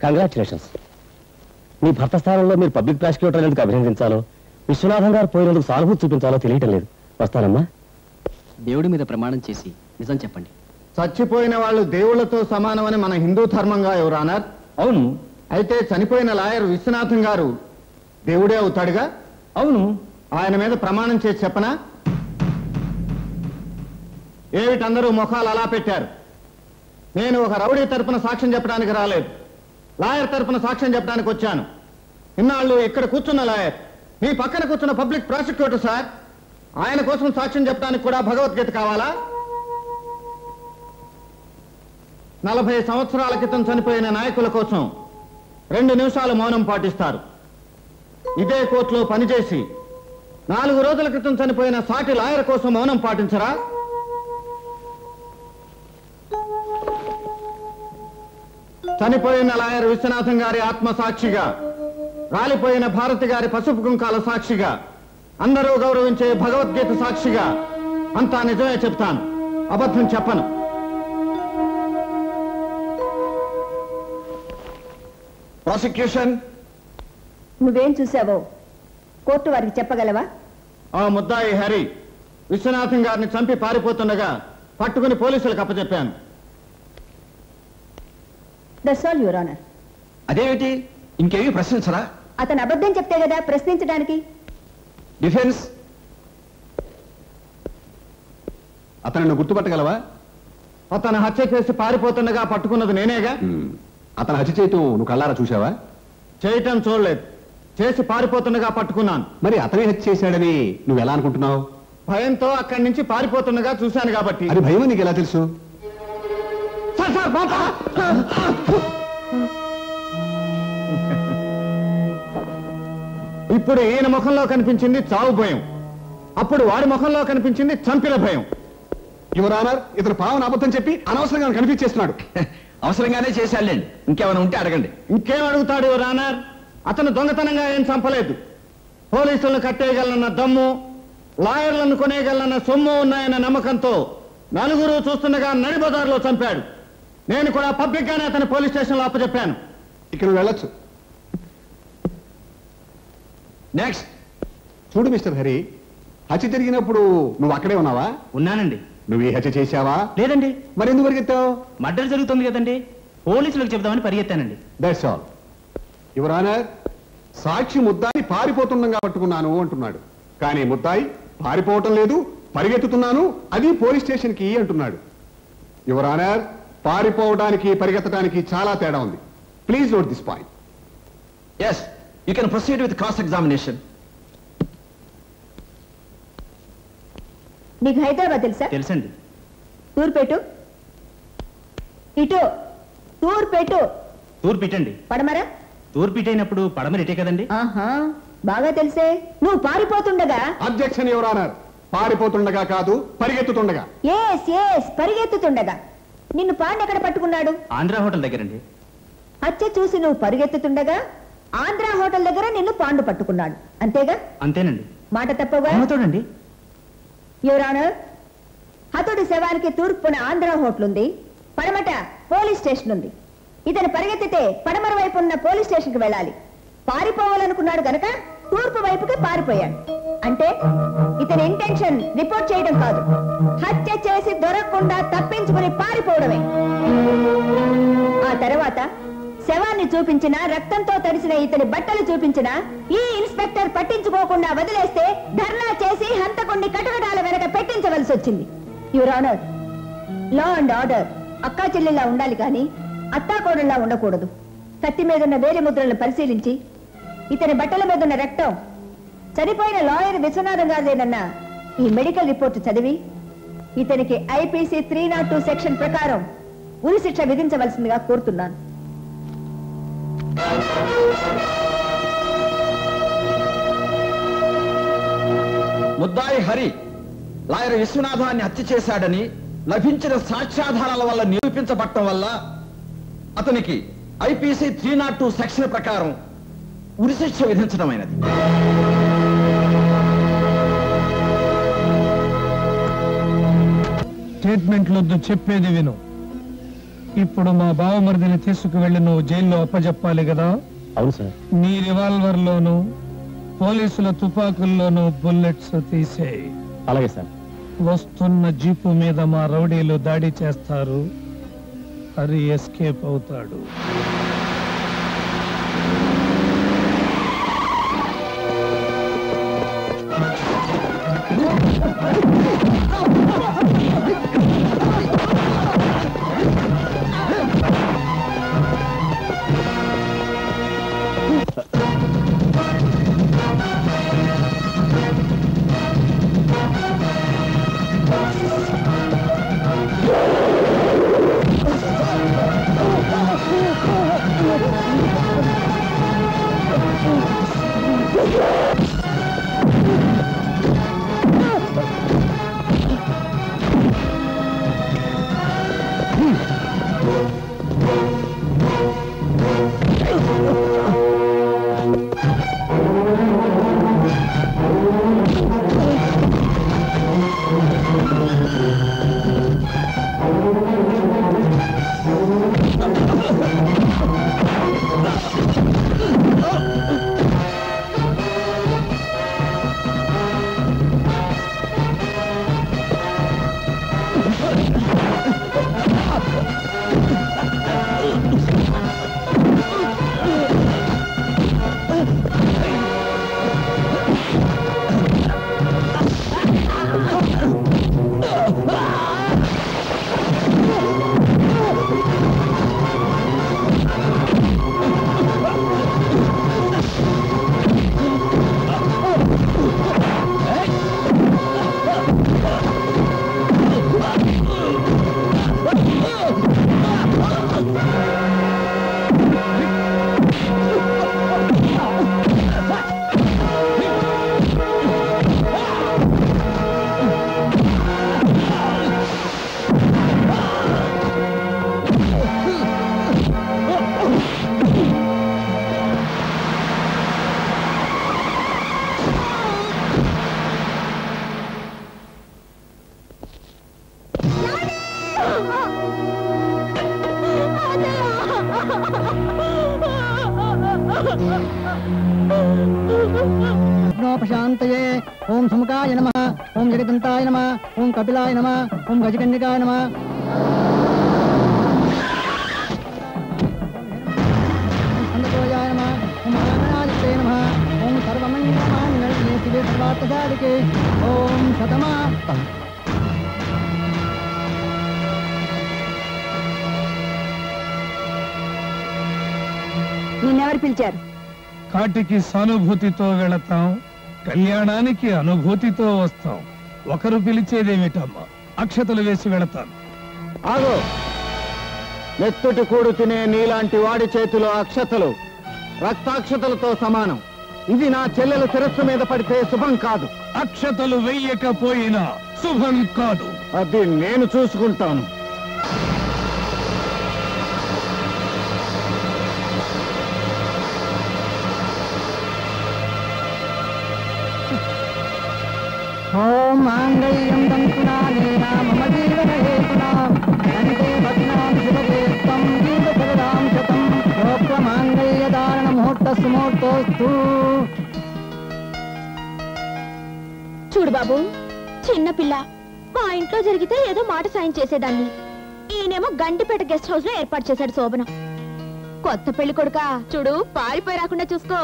Congratulations. మీ భర్త స్థానంలో మీరు పబ్లిక్ ప్రాసిక్యూటర్ ఎందుకు అభినందించాలో, విశ్వనాథం గారు పోయినందుకు సానుభూతి చూపించాలో తెలియటం లేదు. వస్తానమ్మా. దేవుడి మీద ప్రమాణం చేసి నిజం చెప్పండి. చచ్చిపోయిన వాళ్ళు దేవుళ్లతో సమానమని మన హిందూ ధర్మంగా యువర్ ఆనర్. అవును. అయితే చనిపోయిన లాయర్ విశ్వనాథం గారు దేవుడే అవుతాడుగా? అవును. ఆయన మీద ప్రమాణం చేసి చెప్పనా? ఏమిటందరూ ముఖాలు అలా పెట్టారు? నేను ఒక రౌడీ తరపున సాక్ష్యం చెప్పడానికి రాలేదు, లాయర్ తరపున సాక్ష్యం చెప్పడానికి వచ్చాను. ఇన్నాళ్ళు ఇక్కడ కూర్చున్న లాయర్ మీ పక్కన కూర్చున్న పబ్లిక్ ప్రాసిక్యూటర్ సార్. ఆయన కోసం సాక్ష్యం చెప్పడానికి కూడా భగవద్గీత కావాలా? 40 సంవత్సరాల క్రితం చనిపోయిన నాయకుల కోసం 2 నిమిషాలు మౌనం పాటిస్తారు. ఇదే కోర్టులో పనిచేసి 4 రోజుల క్రితం చనిపోయిన సాటి లాయర్ కోసం మౌనం పాటించరా? చనిపోయిన లాయర్ విశ్వనాథం గారి ఆత్మ సాక్షిగా, రాలిపోయిన భారతి గారి పసుపు కుంకాల సాక్షిగా, అందరూ గౌరవించే భగవద్గీత సాక్షిగా అంతా నిజమే చెప్తాను, అబద్ధం చెప్పను. ప్రాసిక్యూషన్. నువ్వేం చూసావో కోర్టు వారికి చెప్పగలవా? ఆ ముద్దాయి హరి విశ్వనాథం గారిని చంపి పారిపోతుండగా పట్టుకుని పోలీసులకు అప్పచెప్పాను. That's all your honour. అదేమిటి, ఇంకేమీ ప్రశ్నించరా? అతను అబద్ధం చెప్తే కదా ప్రశ్నించడానికి. డిఫెన్స్. అతను గుర్తుపట్టగలవా? అతను హత్య చేసి పారిపోతుండగా పట్టుకున్నది నేనేగా. అతను హత్య చేయటం నువ్వు కళ్ళారా చూసావా? చేయటం చూడలేదు, చేసి పారిపోతుండగా పట్టుకున్నాను. మరి అతనే హత్య చేశాడని నువ్వు ఎలా అనుకుంటున్నావు? భయంతో అక్కడి నుంచి పారిపోతుండగా చూశాను కాబట్టి. అది భయం నీకు ఎలా తెలుసు? ఇప్పుడు ఈయన ముఖంలో కనిపించింది చావు భయం, అప్పుడు వాడి ముఖంలో కనిపించింది చంపిన భయం. యువర్ ఆనర్, ఇతను పావన అబద్ధం చెప్పి అనవసరంగా కనిపించేస్తున్నాడు. అవసరంగానే చేశాడులేండి, ఇంకేమైనా ఉంటే అడగండి. ఇంకేం అడుగుతాడు యువర్ ఆనర్? అతను దొంగతనంగా ఏం చంపలేదు. పోలీసులను కట్టేయగలనన్న దమ్ము, లాయర్లను కొనేయగలనన్న సొమ్ము ఉన్నాయన్న నమ్మకంతో నలుగురు చూస్తుండగా నడిబజార్లో చంపాడు. నేను కూడా పబ్లిక్ గానే అతను పోలీస్ స్టేషన్లో అప్పచెప్పాను. ఇక్కడ వెళ్ళొచ్చు. నెక్స్ట్. చూడు మిస్టర్ హరి, హత్య జరిగినప్పుడు నువ్వు అక్కడే ఉన్నావా? ఉన్నానండి. నువ్వు ఈ హత్య చేశావా? లేదండి. మరి ఎందుకు పరిగెత్తావు? మర్డర్ జరుగుతుంది కదండి, పోలీసులకు చెబుదామని పరిగెత్తానండి. That's all. యువర్ ఆనర్, సాక్షి ముద్దాయి పారిపోతుండగా పట్టుకున్నాను అంటున్నాడు, కానీ ముద్దాయి పారిపోవటం లేదు, పరిగెత్తుతున్నాను, అది పోలీస్ స్టేషన్ కి అంటున్నాడు. యువర్ ఆనర్, పారిపోవడానికి పరిగెత్తడానికి చాలా తేడా ఉంది. Please note this point. Yes, you can proceed with cross examination. నీకు హైదరాబాద్ తెలుసా? తెలుసండి. తూర్పేటు, ఇటు తూర్పేటు. తూర్పిటండి. పడమరా? తూర్పిటైనప్పుడు పడమరిటే కదండి. ఆహా, బాగా తెలిసే. నువ్వు పారిపోతుండగా. అబ్జెక్షన్ యువర్ ఆనర్, పారిపోతుండగా కాదు, పరిగెత్తుతుండగా. ఎస్ పరిగెత్తుతుండగా. నిన్ను పాండు ఎక్కడ పట్టుకున్నాడు? ఆంధ్ర హోటల్ దగ్గరండి. హత్య చూసి నువ్వు పరిగెత్తుతుండగా ఆంధ్ర హోటల్ దగ్గర నిన్ను పాండు పట్టుకున్నాడు, అంతేగా? అంతేనండి. మాట తప్పగా. చూడండి యువర్ ఆనర్, హతుడి శవానికి తూర్పున ఆంధ్ర హోటల్ ఉంది, పడమట పోలీస్ స్టేషన్ ఉంది. ఇతను పరిగెత్తితే పడమర వైపు ఉన్న పోలీస్ స్టేషన్ కి వెళ్ళాలి. పారిపోవాలనుకున్నాడు గనక తూర్పు వైపుకి పారిపోయాడు. అంటే ఇతని ఇంటెన్షన్ రిపోర్ట్ చేయడం కాదు, హత్య చేసి దొరకకుండా తప్పించుకుని పారిపోవడమే. ఆ తర్వాత శవాన్ని చూపించిన, రక్తంతో తడిసిన ఇతని బట్టలు చూపించిన ఈ ఇన్స్పెక్టర్ పట్టించుకోకుండా వదిలేస్తే ధర్నా చేసి హంతకుణ్ణి కటకటాల వెనక పెట్టించవలసి వచ్చింది. Your honour, law and order అక్కా చెల్లెల్లా ఉండాలి కానీ అత్తాకోడల్లా ఉండకూడదు. కత్తి మీదున్న వేలి ముద్రలను పరిశీలించి ఇతని బట్టల మీదున్న రక్తం చనిపోయిన లాయర్ విశ్వనాథం గారిదేనన్న ఈ మెడికల్ రిపోర్ట్ చదివి ఇతనికి ఐపీసీ 302 సెక్షన్ ప్రకారం ఉరి శిక్ష విధించవలసిందిగా కోరుతున్నాను. ముద్దాయి హరి లాయర్ విశ్వనాథాన్ని హత్య చేశాడని లభించిన సాక్ష్యాధారాల వల్ల నిరూపించబడటం వల్ల అతనికి ఐపీసీ 302 సెక్షన్ ప్రకారం ఉరిశిక్ష విధించడమైనది. స్టేట్మెంట్లొద్దు, చెప్పేది విను. ఇప్పుడు మా బావమరిదిని తీసుకువెళ్ళి నువ్వు జైల్లో అప్పజెప్పాలి కదా? అవును సార్. నీ రివాల్వర్ లోను పోలీసుల తుపాకుల్లోనూ బుల్లెట్స్ తీసేయి. అలాగే సార్. వస్తున్న జీపు మీద మా రౌడీలు దాడి చేస్తారు, హరి ఎస్కేప్ అవుతాడు. प्रशांतये ओम सुमुखाय नमः, ओम जगदंताय नमः, ओम कपिलाय नमः, ओम गजकन्यकाय नमः। अन्नतोयाय नमः, ओम महागणाधिपते नमः, ओम सर्वमंगलमांगल्ये शिवे सर्वार्थसाधिके, ओम शतमा। నిన్నెవరు పిలిచారు? కాటికి సానుభూతితో వెళతాం, కళ్యాణానికి అనుభూతితో వస్తాం. ఒకరు పిలిచేదేమిటమ్మా? అక్షతలు వేసి వెళతాను. ఆగో, నెత్తుటి కూడు తినే నీలాంటి వాడి చేతిలో అక్షతలు రక్తాక్షతలతో సమానం. ఇది నా చెల్లెలు శిరస్సు మీద పడితే శుభం కాదు. అక్షతలు వెయ్యకపోయినా శుభం కాదు. అది నేను చూసుకుంటాను. ओम मांगल्यं तंतुनानेन मम जीवनहेतुना कंठे भद्रां शिवते त्वं जीवशरदां शतं लोकमांगल्यधारणमुहूर्तस्मुहूर्तोऽस्तु। చూడు బాబు, చిన్న పిల్ల మా ఇంట్లో జరిగితే ఏదో మాట సాయం చేసేదాన్ని. ఈయనేమో గంటిపేట గెస్ట్ హౌస్ లో ఏర్పాటు చేశాడు శోభనం. కొత్త పెళ్లి కొడుకా చూడు, పారిపోయి రాకుండా చూసుకో.